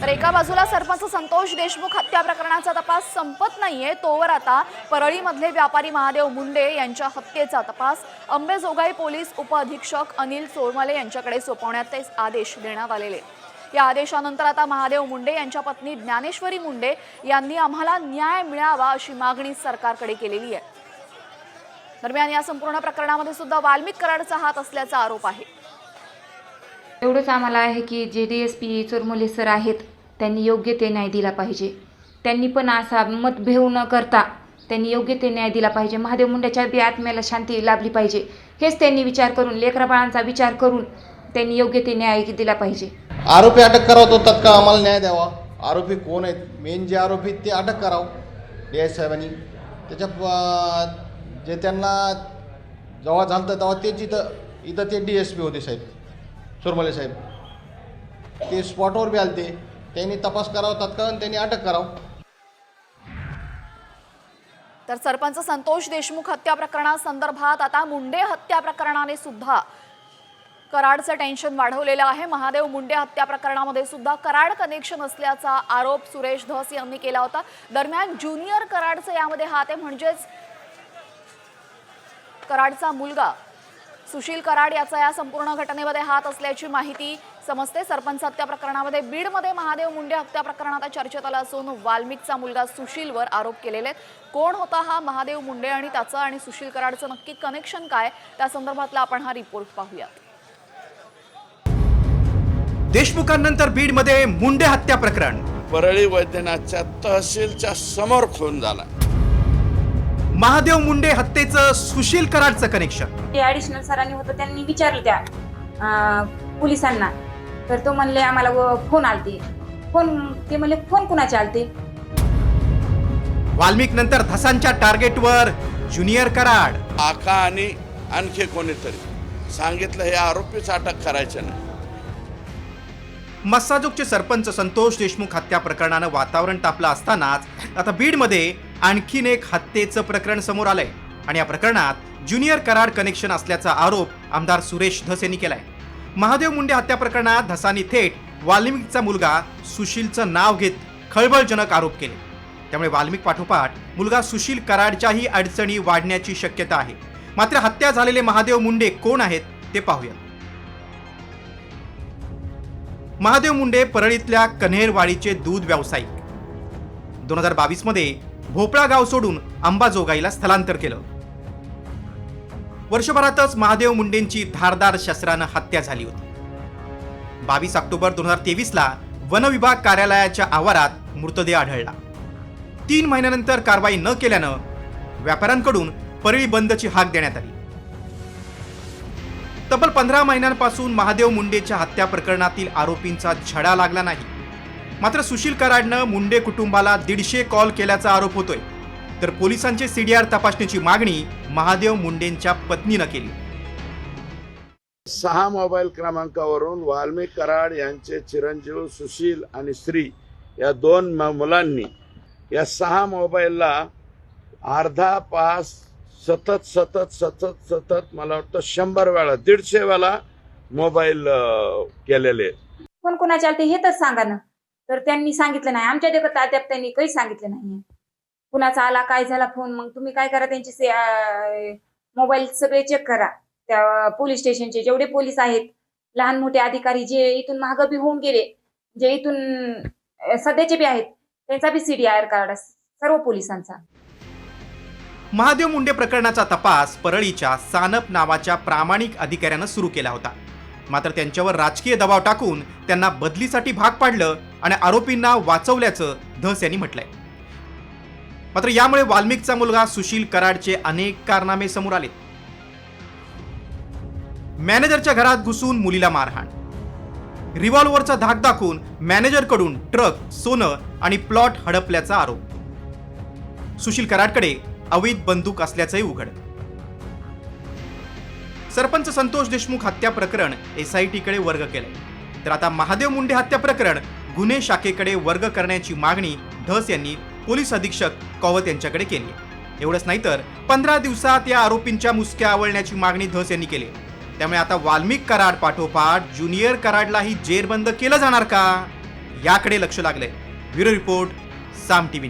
तर एका बाजूला सरपंच संतोष देशमुख हत्या प्रकरणाचा तपास संपत नाहीये, तोवर आता परळीमधले व्यापारी महादेव मुंडे यांच्या हत्येचा तपास अंबेजोगाई पोलीस उपअधीक्षक अनिल चोरमले यांच्याकडे सोपवण्याचे आदेश देण्यात आलेले। या आदेशानंतर आता महादेव मुंडे यांच्या पत्नी ज्ञानेश्वरी मुंडे यांनी आम्हाला न्याय मिळावा अशी मागणी सरकारकडे केलेली आहे। दरम्यान या संपूर्ण प्रकरणामध्ये सुद्धा वाल्मिक कराडचा हात असल्याचा आरोप आहे। एवढंच आम्हाला आहे की जे DSP चोरमले सर आहेत त्यांनी योग्य ते न्याय दिला पाहिजे। त्यांनी पण असा मतभेद न करता त्यांनी योग्य ते न्याय दिला पाहिजे। महादेव मुंडेच्या बी आत्म्याला शांती लाभली पाहिजे, हेच त्यांनी विचार करून, लेकराबाळांचा विचार करून त्यांनी योग्य ते न्याय दिला पाहिजे। आरोपी अटक करावा, तो तत्काळ आम्हाला न्याय द्यावा। आरोपी कोण आहेत, मेन जे आरोपी ते अटक करावं DI साहेबांनी। त्याच्या जे त्यांना जेव्हा झालं तेव्हा तेच इथं ते DSP होते साहेब, चोरमले साहेब, ते स्पॉटवर बी आलते। त्यांनी तपास करावा तात्काळ आणि त्यांनी अटक करावं। तर सरपंच संतोष देशमुख हत्या प्रकरणासंदर्भात आता मुंडे हत्या प्रकरणाने सुद्धा कराडचं टेन्शन वाढवलेलं आहे। महादेव मुंडे हत्या प्रकरणामध्ये सुद्धा कराड कनेक्शन असल्याचा आरोप सुरेश धस यांनी केला होता। दरम्यान ज्युनियर कराडचं यामध्ये हात आहे, म्हणजेच कराडचा मुलगा सुशील कराड याचा या संपूर्ण घटनेमध्ये हात असल्याची माहिती समजते। सरपंच हत्या प्रकरणामध्ये बीडमध्ये महादेव मुंडे हत्या प्रकरणात चर्चेत आला असून वाल्मिकचा मुलगा सुशीलवर आरोप केलेले आहेत। कोण होता हा महादेव मुंडे आणि त्याचं आणि सुशील कराडचं नक्की कनेक्शन काय, त्या संदर्भातला आपण हा रिपोर्ट पाहूया। देशमुखांनंतर बीडमध्ये मुंडे हत्या प्रकरण परळी वैद्यनाथच्या तहसीलच्या समोर खून झाला। महादेव मुंडे हत्येचं सुशील कराडचं कनेक्शन। ते ॲडिशनल सरांनी होतं, त्यांनी विचारलं त्या पोलिसांना, तर तो म्हणले आम्हाला फोन आलते। ते म्हणले फोन कुणाचे आलते। वाल्मिक नंतर धसांच्या टार्गेटवर ज्युनियर कराड। आका आणि आणखी कोणीतरी सांगितलं हे आरोपीच अटक करायचे नाही। मस्साजोगचे सरपंच संतोष देशमुख हत्या प्रकरणानं वातावरण तापलं असतानाच आता बीडमध्ये आणखीन एक हत्येचं प्रकरण समोर आलंय आणि या प्रकरणात ज्युनियर कराड कनेक्शन असल्याचा आरोप आमदार सुरेश धस यांनी केलाय। महादेव मुंडे हत्या प्रकरणात धसांनी थेट वाल्मिकचा मुलगा सुशीलचं नाव घेत खळबळजनक आरोप केले। त्यामुळे वाल्मिक पाठोपाठ मुलगा सुशील कराडच्याही अडचणी वाढण्याची शक्यता आहे। मात्र हत्या झालेले महादेव मुंडे कोण आहेत ते पाहूया। महादेव मुंडे परळीतल्या कन्हेरवाडीचे दूध व्यावसायिक। 2022 मध्ये भोपळा गाव सोडून अंबाजोगाईला स्थलांतर केलं। वर्षभरातच महादेव मुंडेंची धारदार शस्त्रानं हत्या झाली होती। 22 ऑक्टोबर 2023 ला वन विभाग कार्यालयाच्या आवारात मृतदेह आढळला। 3 महिन्यानंतर कारवाई न केल्यानं व्यापाऱ्यांकडून परळी बंदची हाक देण्यात आली। तब्बल 15 महिन्यांपासून महादेव मुंडेच्या हत्या प्रकरणातील आरोपींचा छडा लागला नाही। मात्र सुशील कराडनं मुंडे कुटुंबाला 150 कॉल केल्याचा आरोप होतोय। तर पोलिसांचे CDR तपासणीची मागणी महादेव मुंडेंच्या पत्नीनं केली। 6 मोबाईल क्रमांकावरून वाल्मिक कराड यांचे चिरंजीव सुशील आणि श्री या 2 मुलांनी या 6 मोबाईलला अर्धा पास सतत मला वाटतं 100 वेळा 150 वेळा मोबाईल केलेले। फोन कुणाचे आलते हे तर सांगा ना। तर त्यांनी सांगितलं नाही, आमच्या देखत अद्याप त्यांनी काही सांगितलं नाही कुणाचा आला काय झाला फोन। मग तुम्ही काय करा, त्यांचे मोबाईल सगळे चेक करा, त्या पोलीस स्टेशनचे जेवढे पोलीस आहेत, लहान मोठे अधिकारी जे इथून मागं बी होऊन गेले, जे इथून सध्याचे बी आहेत, त्यांचा बी CDR कार्ड सर्व पोलिसांचा। महादेव मुंडे प्रकरणाचा तपास परळीच्या सानप नावाच्या प्रामाणिक अधिकाऱ्यानं सुरू केला होता। मात्र त्यांच्यावर राजकीय दबाव टाकून त्यांना बदलीसाठी भाग पाडलं आणि आरोपींना वाचवल्याचं धस यांनी म्हटलंय। मात्र यामुळे वाल्मिकचा मुलगा सुशील कराडचे अनेक कारनामे समोर आले। मॅनेजरच्या घरात घुसून मुलीला मारहाण, रिव्हॉल्व्हरचा धाक दाखवून मॅनेजरकडून ट्रक, सोनं आणि प्लॉट हडपल्याचा आरोप। सुशील कराडकडे अवैध बंदूक असल्याचंही उघड। सरपंच संतोष देशमुख हत्या प्रकरण SIT कडे वर्ग केलंय, तर आता महादेव मुंडे हत्या प्रकरण गुन्हे शाखेकडे वर्ग करण्याची मागणी धस यांनी पोलीस अधीक्षक कौवत यांच्याकडे केली। एवढंच नाही तर 15 दिवसात या आरोपींच्या मुसक्या आवळण्याची मागणी धस यांनी केली। त्यामुळे आता वाल्मिक कराड पाठोपाठ ज्युनियर कराडलाही जेरबंद केलं जाणार का, याकडे लक्ष लागलंय. ब्युरो रिपोर्ट, साम टीव्ही न्यूज.